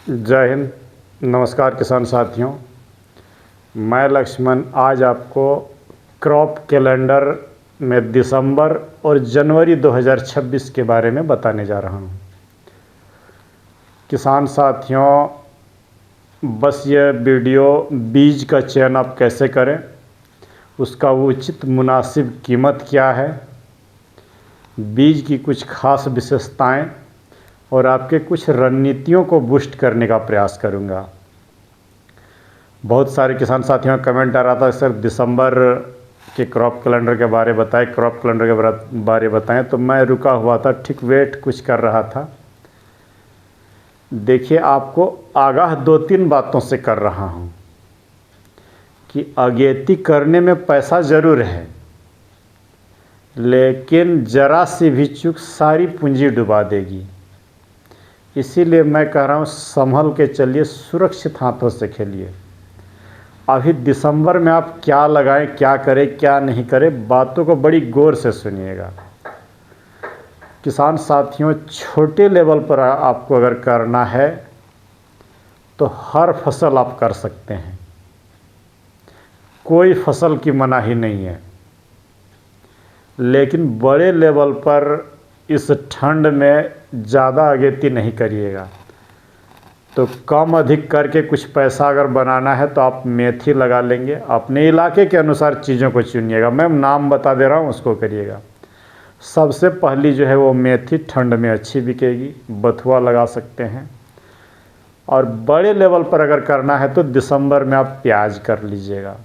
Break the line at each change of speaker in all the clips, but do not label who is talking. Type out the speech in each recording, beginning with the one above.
जय हिंद। नमस्कार किसान साथियों, मैं लक्ष्मण आज आपको क्रॉप कैलेंडर में दिसंबर और जनवरी 2026 के बारे में बताने जा रहा हूँ। किसान साथियों, बस ये वीडियो बीज का चयन आप कैसे करें, उसका उचित मुनासिब कीमत क्या है, बीज की कुछ खास विशेषताएं और आपके कुछ रणनीतियों को बूस्ट करने का प्रयास करूंगा। बहुत सारे किसान साथियों का कमेंट आ रहा था, सर दिसंबर के क्रॉप कैलेंडर के बारे बताएं, क्रॉप कैलेंडर के बारे बताएं। तो मैं रुका हुआ था, ठीक वेट कुछ कर रहा था। देखिए, आपको आगाह 2-3 बातों से कर रहा हूं कि अगेती करने में पैसा ज़रूर है, लेकिन ज़रा सी भी चूक सारी पूंजी डुबा देगी। इसीलिए मैं कह रहा हूँ, संभल के चलिए, सुरक्षित हाथों से खेलिए। अभी दिसंबर में आप क्या लगाएं, क्या करें, क्या नहीं करें, बातों को बड़ी गौर से सुनिएगा। किसान साथियों, छोटे लेवल पर आपको अगर करना है तो हर फसल आप कर सकते हैं, कोई फसल की मनाही नहीं है। लेकिन बड़े लेवल पर इस ठंड में ज़्यादा अगेती नहीं करिएगा। तो कम अधिक करके कुछ पैसा अगर बनाना है तो आप मेथी लगा लेंगे। अपने इलाके के अनुसार चीज़ों को चुनिएगा, मैं नाम बता दे रहा हूँ, उसको करिएगा। सबसे पहली जो है वो मेथी ठंड में अच्छी बिकेगी, बथुआ लगा सकते हैं। और बड़े लेवल पर अगर करना है तो दिसंबर में आप प्याज कर लीजिएगा,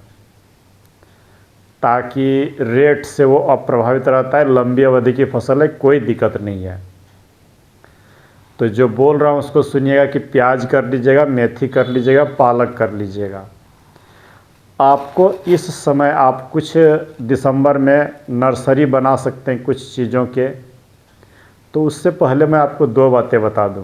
ताकि रेट से वो अप्रभावित रहता है। लंबी अवधि की फसल है, कोई दिक्कत नहीं है। तो जो बोल रहा हूँ उसको सुनिएगा कि प्याज कर लीजिएगा, मेथी कर लीजिएगा, पालक कर लीजिएगा। आपको इस समय आप कुछ दिसंबर में नर्सरी बना सकते हैं कुछ चीज़ों के। तो उससे पहले मैं आपको 2 बातें बता दूं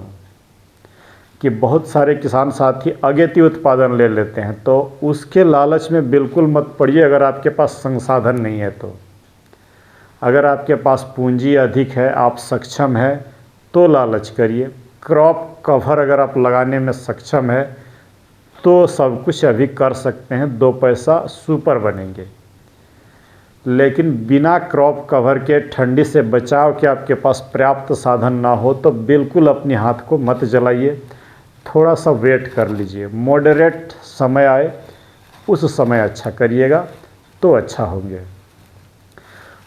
कि बहुत सारे किसान साथी अगेती उत्पादन ले लेते हैं, तो उसके लालच में बिल्कुल मत पड़िए। अगर आपके पास संसाधन नहीं है तो, अगर आपके पास पूंजी अधिक है, आप सक्षम है तो लालच करिए। क्रॉप कवर अगर आप लगाने में सक्षम है तो सब कुछ अभी कर सकते हैं, 2 पैसा सुपर बनेंगे। लेकिन बिना क्रॉप कवर के ठंडी से बचाव के आपके पास पर्याप्त साधन ना हो तो बिल्कुल अपने हाथ को मत जलाइए, थोड़ा सा वेट कर लीजिए। मॉडरेट समय आए उस समय अच्छा करिएगा तो अच्छा होंगे।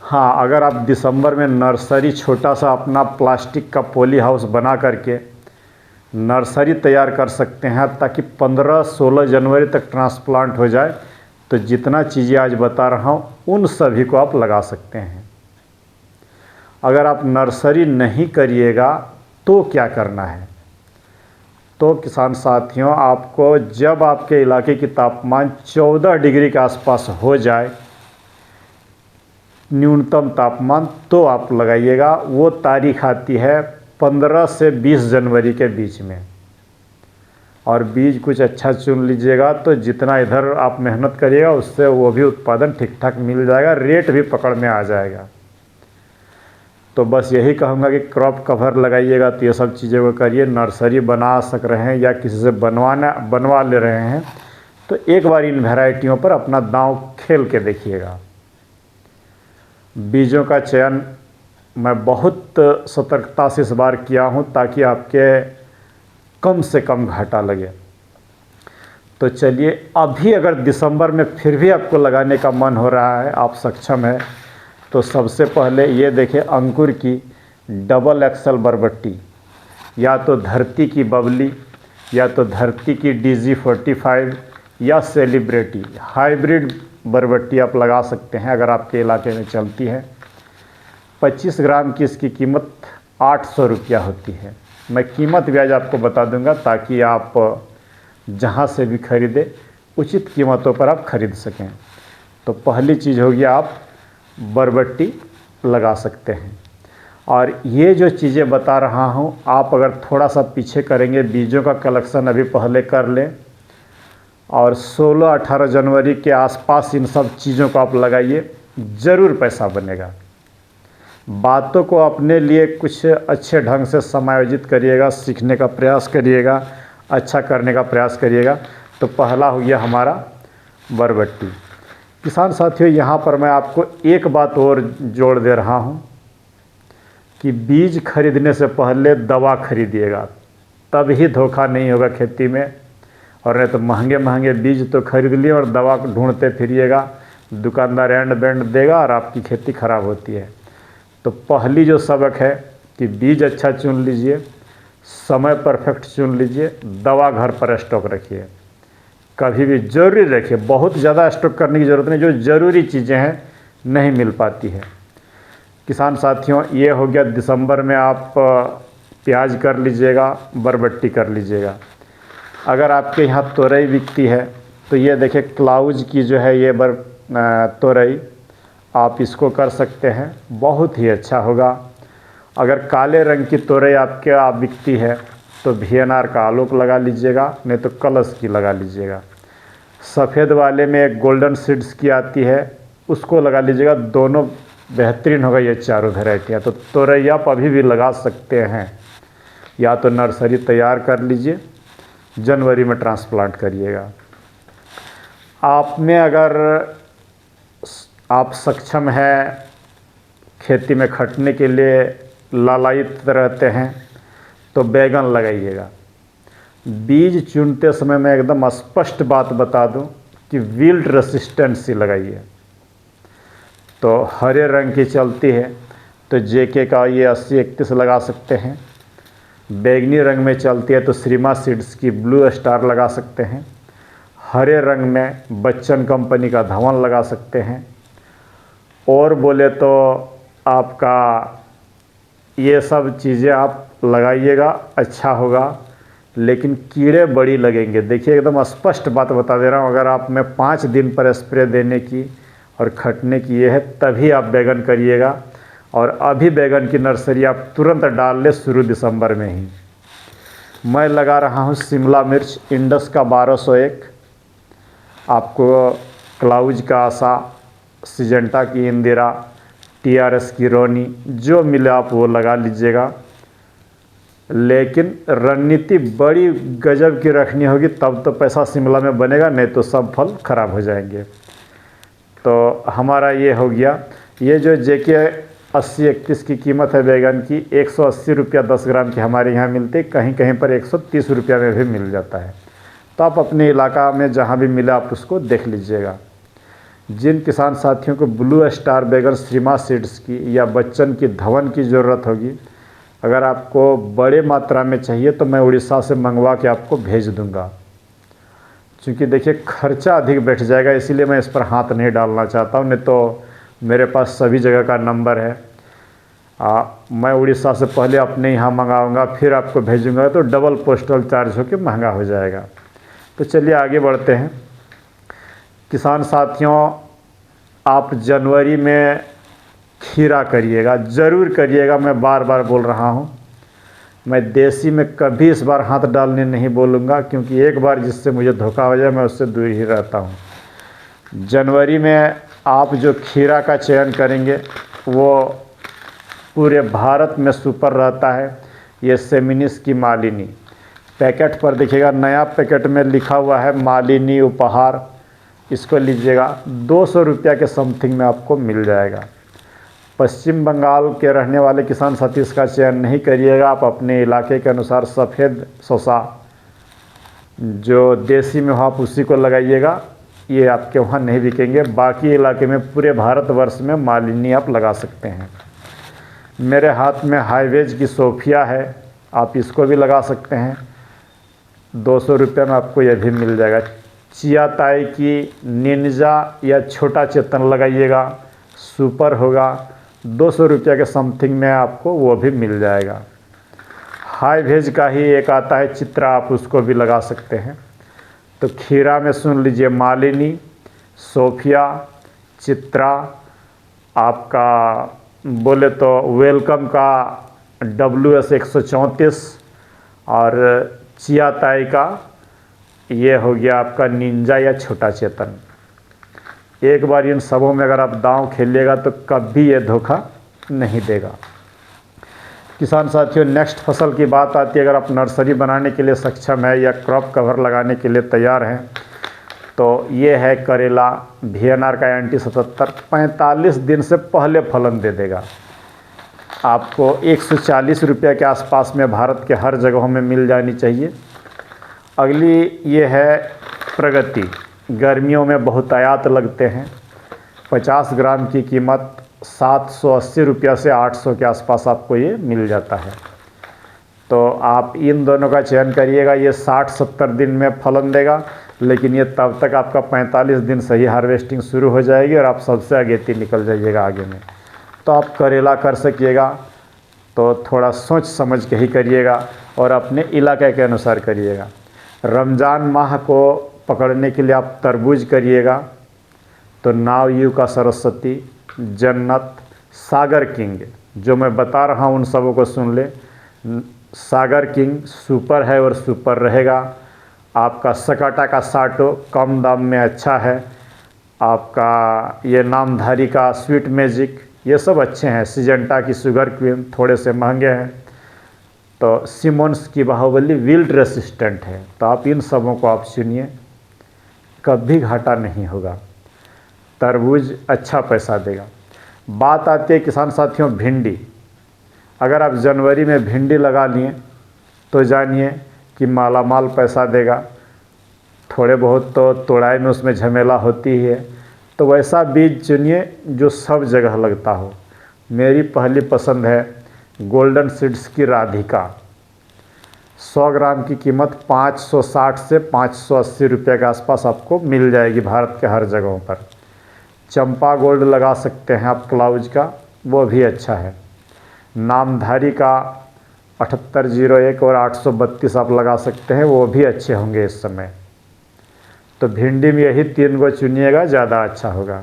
हाँ, अगर आप दिसंबर में नर्सरी छोटा सा अपना प्लास्टिक का पॉली हाउस बना करके नर्सरी तैयार कर सकते हैं, ताकि 15-16 जनवरी तक ट्रांसप्लांट हो जाए, तो जितना चीज़ें आज बता रहा हूँ उन सभी को आप लगा सकते हैं। अगर आप नर्सरी नहीं करिएगा तो क्या करना है? तो किसान साथियों, आपको जब आपके इलाके की तापमान 14 डिग्री के आसपास हो जाए, न्यूनतम तापमान, तो आप लगाइएगा। वो तारीख आती है 15 से 20 जनवरी के बीच में। और बीज कुछ अच्छा चुन लीजिएगा, तो जितना इधर आप मेहनत करिएगा उससे वो भी उत्पादन ठीक ठाक मिल जाएगा, रेट भी पकड़ में आ जाएगा। तो बस यही कहूँगा कि क्रॉप कवर लगाइएगा तो ये सब चीज़ों को करिए। नर्सरी बना सक रहे हैं या किसी से बनवा ले रहे हैं तो एक बार इन वैरायटियों पर अपना दांव खेल के देखिएगा। बीजों का चयन मैं बहुत सतर्कता से इस बार किया हूं, ताकि आपके कम से कम घाटा लगे। तो चलिए, अभी अगर दिसंबर में फिर भी आपको लगाने का मन हो रहा है, आप सक्षम है, तो सबसे पहले ये देखिए, अंकुर की डबल एक्सल बरबट्टी, या तो धरती की बबली, या तो धरती की DG45 या सेलिब्रिटी हाइब्रिड बरबट्टी आप लगा सकते हैं, अगर आपके इलाके में चलती है। 25 ग्राम की इसकी कीमत 800 रुपया होती है। मैं कीमत ब्याज आपको बता दूंगा, ताकि आप जहां से भी खरीदें उचित कीमतों पर आप खरीद सकें। तो पहली चीज़ होगी, आप बरबट्टी लगा सकते हैं। और ये जो चीज़ें बता रहा हूं, आप अगर थोड़ा सा पीछे करेंगे, बीजों का कलेक्शन अभी पहले कर लें और 16-18 जनवरी के आसपास इन सब चीज़ों को आप लगाइए, ज़रूर पैसा बनेगा। बातों को अपने लिए कुछ अच्छे ढंग से समायोजित करिएगा, सीखने का प्रयास करिएगा। अच्छा करने का प्रयास करिएगा। तो पहला हो गया हमारा बरबट्टी। किसान साथियों, यहाँ पर मैं आपको एक बात और जोड़ दे रहा हूँ कि बीज खरीदने से पहले दवा खरीदिएगा, तभी धोखा नहीं होगा खेती में। और नहीं तो महंगे महंगे बीज तो खरीद लिए और दवा ढूंढते फिरिएगा, दुकानदार एंड बैंड देगा और आपकी खेती खराब होती है। तो पहली जो सबक है कि बीज अच्छा चुन लीजिए, समय परफेक्ट चुन लीजिए, दवा घर पर स्टॉक रखिए, कभी भी ज़रूरी रखिए। बहुत ज़्यादा स्टॉक करने की ज़रूरत नहीं, जो ज़रूरी चीज़ें हैं नहीं मिल पाती है। किसान साथियों, ये हो गया दिसंबर में आप प्याज कर लीजिएगा, बरबट्टी कर लीजिएगा। अगर आपके यहाँ तोरई बिकती है तो ये देखिए क्लाउज की जो है ये तोरई, आप इसको कर सकते हैं, बहुत ही अच्छा होगा। अगर काले रंग की तोरई आपके बिकती है तो VNR का आलोक लगा लीजिएगा, नहीं तो कलश की लगा लीजिएगा। सफ़ेद वाले में एक गोल्डन सीड्स की आती है, उसको लगा लीजिएगा। दोनों बेहतरीन होगा ये चारों वेराइटियाँ। तो तोरई आप अभी भी लगा सकते हैं, या तो नर्सरी तैयार कर लीजिए, जनवरी में ट्रांसप्लांट करिएगा। आप में अगर आप सक्षम हैं खेती में खटने के लिए, लालायित रहते हैं, तो बैगन लगाइएगा। बीज चुनते समय मैं एकदम स्पष्ट बात बता दूं कि विल्ट रेसिस्टेंसी लगाइए। तो हरे रंग की चलती है तो JK का ये 80-31 लगा सकते हैं। बैगनी रंग में चलती है तो श्रीमा सीड्स की ब्लू स्टार लगा सकते हैं। हरे रंग में बच्चन कंपनी का धवन लगा सकते हैं। और बोले तो आपका ये सब चीज़ें आप लगाइएगा, अच्छा होगा, लेकिन कीड़े बड़ी लगेंगे। देखिए एकदम स्पष्ट बात बता दे रहा हूँ, अगर आप में 5 दिन पर स्प्रे देने की और खटने की ये है, तभी आप बैगन करिएगा। और अभी बैगन की नर्सरी आप तुरंत डाल ले, शुरू दिसंबर में ही। मैं लगा रहा हूँ शिमला मिर्च, इंडस का 1201, आपको क्लाउज का आशा, सिजेंटा की इंदिरा, TRS की रोनी, जो मिले आप वो लगा लीजिएगा। लेकिन रणनीति बड़ी गजब की रखनी होगी, तब तो पैसा शिमला में बनेगा, नहीं तो सब फल खराब हो जाएंगे। तो हमारा ये हो गया। ये जो JK 80-31 की कीमत है बैगन की, 180 रुपया 10 ग्राम की हमारे यहाँ मिलती है, कहीं कहीं पर 130 रुपया में भी मिल जाता है। तो आप अपने इलाका में जहाँ भी मिला आप उसको देख लीजिएगा। जिन किसान साथियों को ब्लू स्टार बैगन श्रीमा सीड्स की या बच्चन की धवन की ज़रूरत होगी, अगर आपको बड़े मात्रा में चाहिए तो मैं उड़ीसा से मंगवा के आपको भेज दूंगा। क्योंकि देखिए खर्चा अधिक बैठ जाएगा, इसीलिए मैं इस पर हाथ नहीं डालना चाहता हूँ। नहीं तो मेरे पास सभी जगह का नंबर है। मैं उड़ीसा से पहले अपने यहाँ मंगाऊंगा, फिर आपको भेजूंगा, तो डबल पोस्टल चार्ज होकर महंगा हो जाएगा। तो चलिए आगे बढ़ते हैं। किसान साथियों, आप जनवरी में खीरा करिएगा, ज़रूर करिएगा। मैं बार बार बोल रहा हूँ, मैं देसी में कभी इस बार हाथ डालने नहीं बोलूँगा, क्योंकि एक बार जिससे मुझे धोखा हो जाए मैं उससे दूर ही रहता हूँ। जनवरी में आप जो खीरा का चयन करेंगे वो पूरे भारत में सुपर रहता है। ये सेमिनिस की मालिनी, पैकेट पर देखिएगा, नया पैकेट में लिखा हुआ है मालिनी उपहार। इसको लीजिएगा, 200 रुपया के समथिंग में आपको मिल जाएगा। पश्चिम बंगाल के रहने वाले किसान साथी इसका चयन नहीं करिएगा। आप अपने इलाके के अनुसार सफ़ेद शोषा जो देसी में हो आप उसी को लगाइएगा, ये आपके वहाँ नहीं बिकेंगे। बाकी इलाके में पूरे भारतवर्ष में मालिनी आप लगा सकते हैं। मेरे हाथ में हाईवेज की सोफिया है, आप इसको भी लगा सकते हैं, 200 रुपये में आपको यह भी मिल जाएगा। चियाताई की निंजा या छोटा चेतन लगाइएगा, सुपर होगा, 200 रुपये के समथिंग में आपको वो भी मिल जाएगा। हाई भेज का ही एक आता है चित्रा, आप उसको भी लगा सकते हैं। तो खीरा में सुन लीजिए, मालिनी, सोफिया, चित्रा, आपका बोले तो वेलकम का WS 134 और चियाताई का ये हो गया आपका निंजा या छोटा चेतन। एक बार इन सबों में अगर आप दांव खेलिएगा तो कभी ये धोखा नहीं देगा। किसान साथियों, नेक्स्ट फसल की बात आती है, अगर आप नर्सरी बनाने के लिए सक्षम है या क्रॉप कवर लगाने के लिए तैयार हैं, तो ये है करेला VNR का एंटी 77। 45 दिन से पहले फलन दे देगा। आपको 140 रुपये के आसपास में भारत के हर जगहों में मिल जानी चाहिए। अगली ये है प्रगति। गर्मियों में बहुतायात लगते हैं। 50 ग्राम की कीमत 780 रुपया से 800 के आसपास आपको ये मिल जाता है। तो आप इन दोनों का चयन करिएगा। ये 60-70 दिन में फलन देगा, लेकिन ये तब तक आपका 45 दिन सही हार्वेस्टिंग शुरू हो जाएगी और आप सबसे अगेती निकल जाइएगा आगे में। तो आप करेला कर सकिएगा तो थोड़ा सोच समझ के ही करिएगा और अपने इलाके के अनुसार करिएगा। रमज़ान माह को पकड़ने के लिए आप तरबूज करिएगा तो नाव यू का सरस्वती, जन्नत, सागर किंग जो मैं बता रहा हूँ उन सबों को सुन ले। सागर किंग सुपर है और सुपर रहेगा। आपका सकाटा का साटो कम दाम में अच्छा है। आपका ये नामधारी का स्वीट मैजिक, ये सब अच्छे हैं। सिजेंटा की शुगर क्वीन थोड़े से महंगे हैं। तो सिमोन्स की बाहुबली विल्ट रेसिस्टेंट है। तो आप इन सबों को आप चुनिए, कभी घाटा नहीं होगा। तरबूज अच्छा पैसा देगा। बात आती है किसान साथियों भिंडी। अगर आप जनवरी में भिंडी लगा लिए तो जानिए कि मालामाल पैसा देगा। थोड़े बहुत तो तोड़ाई में उसमें झमेला होती ही है। तो वैसा बीज चुनिए जो सब जगह लगता हो। मेरी पहली पसंद है गोल्डन सीड्स की राधिका। 100 ग्राम की कीमत 560 से 580 रुपये के आसपास आपको मिल जाएगी भारत के हर जगहों पर। चंपा गोल्ड लगा सकते हैं आप क्लाउज का, वो भी अच्छा है। नामधारी का 7801 और 832 आप लगा सकते हैं, वो भी अच्छे होंगे इस समय। तो भिंडी में यही 3 को चुनिएगा, ज़्यादा अच्छा होगा।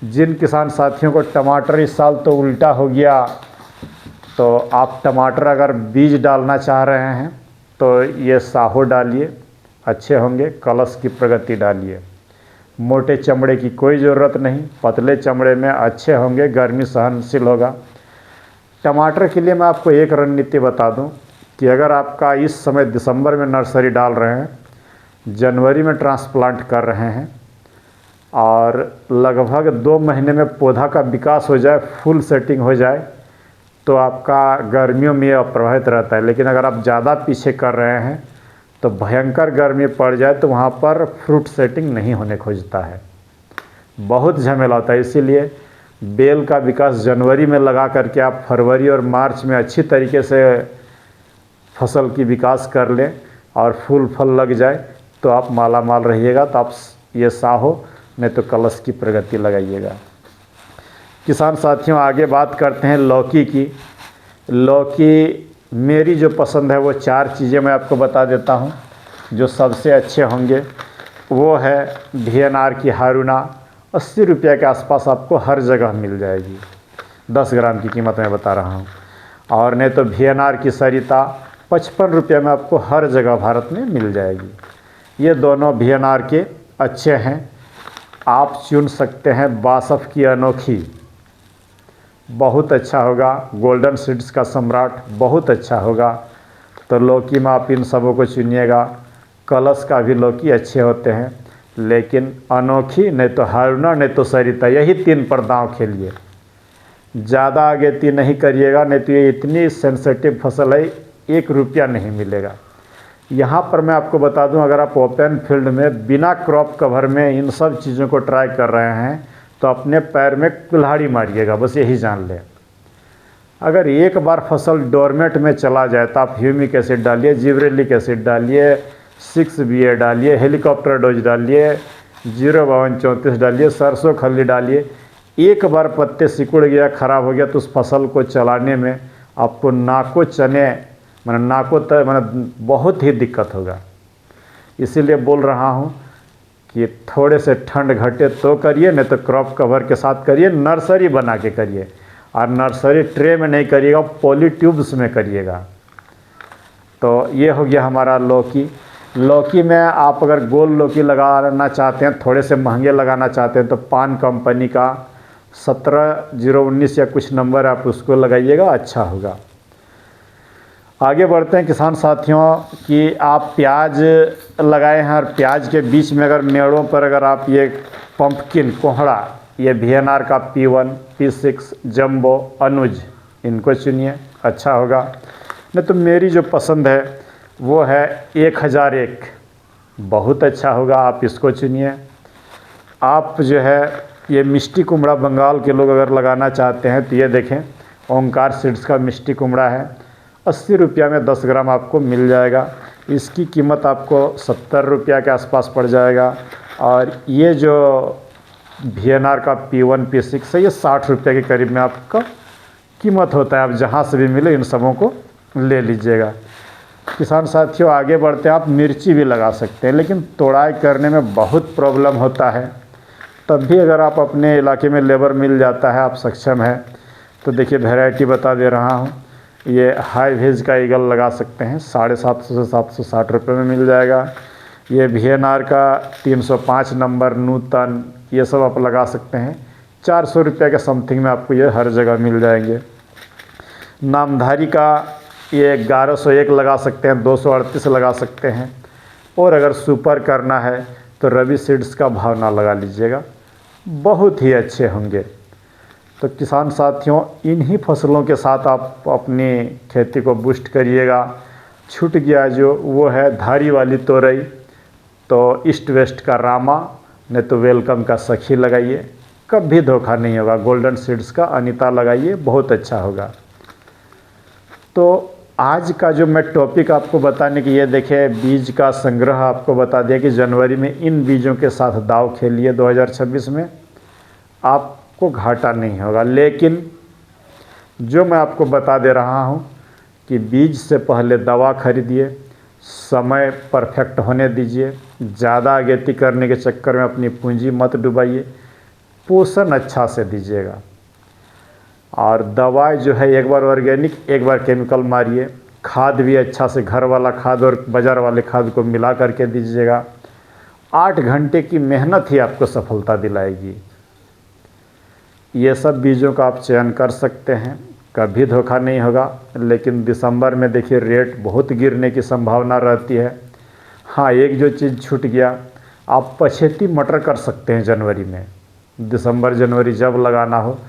जिन किसान साथियों को टमाटर इस साल तो उल्टा हो गया, तो आप टमाटर अगर बीज डालना चाह रहे हैं तो ये साहो डालिए, अच्छे होंगे। कलश की प्रगति डालिए। मोटे चमड़े की कोई ज़रूरत नहीं, पतले चमड़े में अच्छे होंगे, गर्मी सहनशील होगा। टमाटर के लिए मैं आपको एक रणनीति बता दूं कि अगर आपका इस समय दिसंबर में नर्सरी डाल रहे हैं, जनवरी में ट्रांसप्लांट कर रहे हैं और लगभग 2 महीने में पौधा का विकास हो जाए, फुल सेटिंग हो जाए, तो आपका गर्मियों में अप्रभावित रहता है। लेकिन अगर आप ज़्यादा पीछे कर रहे हैं तो भयंकर गर्मी पड़ जाए तो वहाँ पर फ्रूट सेटिंग नहीं होने खोजता है, बहुत झमेला होता है। इसीलिए बेल का विकास जनवरी में लगा करके आप फरवरी और मार्च में अच्छी तरीके से फसल की विकास कर लें और फूल फल लग जाए तो आप माला माल रहिएगा। तो आप ये साहो नहीं तो कलश की प्रगति लगाइएगा। किसान साथियों आगे बात करते हैं लौकी की। लौकी मेरी जो पसंद है वो 4 चीज़ें मैं आपको बता देता हूँ जो सबसे अच्छे होंगे। वो है VNR की हारूना, 80 रुपये के आसपास आपको हर जगह मिल जाएगी। 10 ग्राम की कीमत मैं बता रहा हूँ। और नहीं तो VNR की सरिता 55 रुपये में आपको हर जगह भारत में मिल जाएगी। ये दोनों VNR के अच्छे हैं। आप चुन सकते हैं बासफ की अनोखी, बहुत अच्छा होगा। गोल्डन सीड्स का सम्राट बहुत अच्छा होगा। तो लौकी में आप इन सबों को चुनिएगा। कलश का भी लौकी अच्छे होते हैं, लेकिन अनोखी नहीं तो हारूना नहीं तो सरिता, यही 3 पर दांव खेलिए। ज़्यादा आगेती नहीं करिएगा, नहीं तो ये इतनी सेंसिटिव फसल है, 1 रुपया नहीं मिलेगा। यहाँ पर मैं आपको बता दूं, अगर आप ओपन फील्ड में बिना क्रॉप कवर में इन सब चीज़ों को ट्राई कर रहे हैं तो अपने पैर में कुल्हाड़ी मारिएगा, बस यही जान लें। अगर एक बार फसल डोरमेट में चला जाए तो आप ह्यूमिक एसिड डालिए, जिब्रेलिक एसिड डालिए, 6BA डालिए, हेलीकॉप्टर डोज डालिए, 05234 डालिए, सरसों खल्ली डालिए। एक बार पत्ते सिकुड़ गया, ख़राब हो गया तो उस फसल को चलाने में आपको नाको चने बहुत ही दिक्कत होगा। इसीलिए बोल रहा हूँ कि थोड़े से ठंड घटे तो करिए, नहीं तो क्रॉप कवर के साथ करिए, नर्सरी बना के करिए। और नर्सरी ट्रे में नहीं करिएगा, पॉली ट्यूब्स में करिएगा। तो ये हो गया हमारा लौकी। लौकी में आप अगर गोल लौकी लगाना चाहते हैं, थोड़े से महंगे लगाना चाहते हैं, तो पान कंपनी का 17-019 या कुछ नंबर आप उसको लगाइएगा, अच्छा होगा। आगे बढ़ते हैं किसान साथियों कि आप प्याज लगाए हैं और प्याज के बीच में अगर मेड़ों पर अगर आप ये पंपकिन कोहड़ा, ये VNR का P1 P6 जंबो अनुज, इनको चुनिए, अच्छा होगा। नहीं तो मेरी जो पसंद है वो है 1001, बहुत अच्छा होगा, आप इसको चुनिए। आप जो है ये मिष्टी कुमड़ा बंगाल के लोग अगर लगाना चाहते हैं तो ये देखें, ओंकार सीड्स का मिष्टी कुमड़ा है, 80 रुपया में 10 ग्राम आपको मिल जाएगा। इसकी कीमत आपको 70 रुपया के आसपास पड़ जाएगा। और ये जो VNR का P1 P6 है, ये 60 रुपये के करीब में आपका कीमत होता है। आप जहाँ से भी मिले इन सबों को ले लीजिएगा। किसान साथियों आगे बढ़ते हैं, आप मिर्ची भी लगा सकते हैं, लेकिन तोड़ाई करने में बहुत प्रॉब्लम होता है। तब भी अगर आप अपने इलाके में लेबर मिल जाता है, आप सक्षम है, तो देखिए वैरायटी बता दे रहा हूँ। ये हाई वेज का ईगल लगा सकते हैं, 750 से 760 रुपये में मिल जाएगा। ये VNR का 305 नंबर नूतन, ये सब आप लगा सकते हैं, 400 रुपये के समथिंग में आपको ये हर जगह मिल जाएंगे। नामधारी का ये 1101 लगा सकते हैं, 238 लगा सकते हैं। और अगर सुपर करना है तो रवि सीड्स का भावना लगा लीजिएगा, बहुत ही अच्छे होंगे। तो किसान साथियों इन्हीं फसलों के साथ आप अपनी खेती को बूस्ट करिएगा। छूट गया जो वो है धारी वाली तोरई, तो ईस्ट वेस्ट का रामा, नहीं तो वेलकम का सखी लगाइए, कभी धोखा नहीं होगा। गोल्डन सीड्स का अनीता लगाइए, बहुत अच्छा होगा। तो आज का जो मैं टॉपिक आपको बताने की, ये देखिए बीज का संग्रह आपको बता दिया कि जनवरी में इन बीजों के साथ दाव खेलिए 2026 में, आपको घाटा नहीं होगा। लेकिन जो मैं आपको बता दे रहा हूँ कि बीज से पहले दवा खरीदिए, समय परफेक्ट होने दीजिए, ज़्यादा अगेती करने के चक्कर में अपनी पूंजी मत डुबाइए, पोषण अच्छा से दीजिएगा। और दवाई जो है एक बार ऑर्गेनिक एक बार केमिकल मारिए, खाद भी अच्छा से घर वाला खाद और बाज़ार वाले खाद को मिला करके दीजिएगा। 8 घंटे की मेहनत ही आपको सफलता दिलाएगी। ये सब बीजों का आप चयन कर सकते हैं, कभी धोखा नहीं होगा। लेकिन दिसंबर में देखिए रेट बहुत गिरने की संभावना रहती है। हाँ, एक जो चीज़ छूट गया, आप पछेती मटर कर सकते हैं जनवरी में। दिसंबर जनवरी जब लगाना हो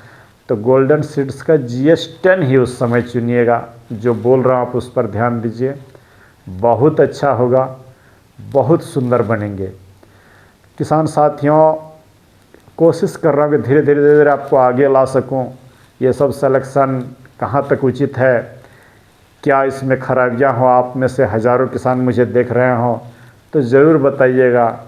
तो गोल्डन सीड्स का GS10 ही उस समय चुनिएगा। जो बोल रहा हूँ आप उस पर ध्यान दीजिए, बहुत अच्छा होगा, बहुत सुंदर बनेंगे। किसान साथियों कोशिश कर रहा हूँ कि धीरे धीरे आपको आगे ला सकूँ। ये सब सिलेक्शन कहाँ तक उचित है, क्या इसमें खराबियाँ हो, आप में से हज़ारों किसान मुझे देख रहे हों तो ज़रूर बताइएगा।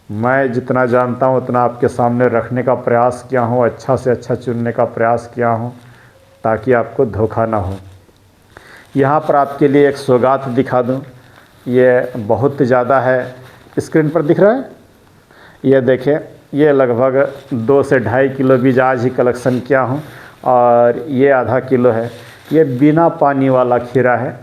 मैं जितना जानता हूँ उतना आपके सामने रखने का प्रयास किया हूँ, अच्छा से अच्छा चुनने का प्रयास किया हूँ ताकि आपको धोखा ना हो। यहाँ पर आपके लिए एक सौगात दिखा दूँ, ये बहुत ज़्यादा है, स्क्रीन पर दिख रहा है। ये देखें, ये लगभग 2 से 2.5 किलो बीज आज ही कलेक्शन किया हूँ और ये आधा किलो है। ये बिना पानी वाला खीरा है।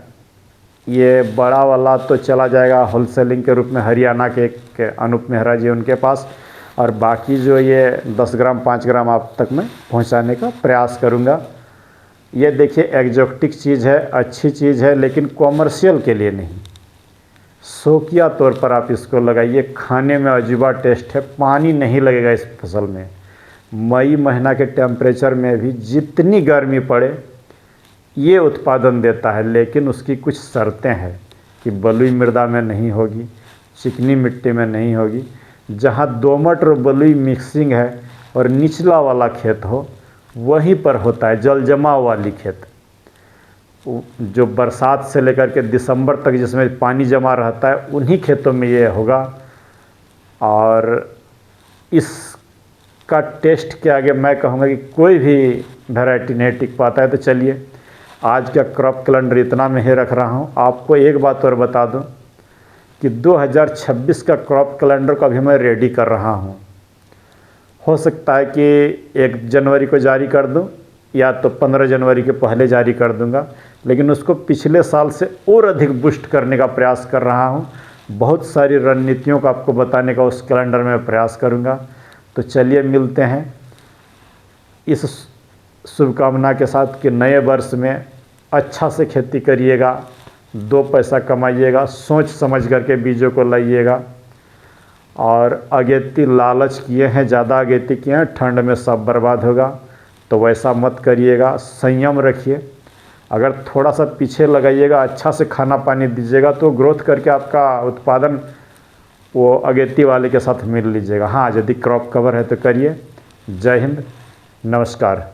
ये बड़ा वाला तो चला जाएगा होलसेलिंग के रूप में हरियाणा के अनूप मेहरा जी उनके पास, और बाकी जो ये 10 ग्राम 5 ग्राम आप तक मैं पहुंचाने का प्रयास करूंगा। ये देखिए एग्जॉटिक चीज़ है, अच्छी चीज़ है, लेकिन कॉमर्शियल के लिए नहीं, शौकिया तौर पर आप इसको लगाइए। खाने में अजूबा टेस्ट है, पानी नहीं लगेगा इस फसल में। मई महीना के टेम्परेचर में भी जितनी गर्मी पड़े ये उत्पादन देता है, लेकिन उसकी कुछ शर्तें हैं कि बलुई मृदा में नहीं होगी, चिकनी मिट्टी में नहीं होगी। जहाँ दोमट और बलुई मिक्सिंग है और निचला वाला खेत हो वहीं पर होता है। जल जमाव वाली खेत जो बरसात से लेकर के दिसंबर तक जिसमें पानी जमा रहता है उन्हीं खेतों में ये होगा। और इसका टेस्ट के आगे मैं कहूँगा कि कोई भी वैरायटी नहीं टिक पाता है। तो चलिए आज का क्रॉप कैलेंडर इतना में ही रख रहा हूँ। आपको एक बात और बता दूँ कि 2026 का क्रॉप कैलेंडर का भी मैं रेडी कर रहा हूँ। हो सकता है कि 1 जनवरी को जारी कर दूँ या तो 15 जनवरी के पहले जारी कर दूँगा, लेकिन उसको पिछले साल से और अधिक बूस्ट करने का प्रयास कर रहा हूँ। बहुत सारी रणनीतियों को आपको बताने का उस कैलेंडर में प्रयास करूँगा। तो चलिए मिलते हैं इस शुभकामना के साथ कि नए वर्ष में अच्छा से खेती करिएगा, 2 पैसा कमाइएगा, सोच समझ करके बीजों को लाइएगा। और अगेती लालच किए हैं, ज़्यादा अगेती किए हैं, ठंड में सब बर्बाद होगा, तो वैसा मत करिएगा, संयम रखिए। अगर थोड़ा सा पीछे लगाइएगा, अच्छा से खाना पानी दीजिएगा तो ग्रोथ करके आपका उत्पादन वो अगेती वाले के साथ मिल लीजिएगा। हाँ, यदि क्रॉप कवर है तो करिए। जय हिंद, नमस्कार।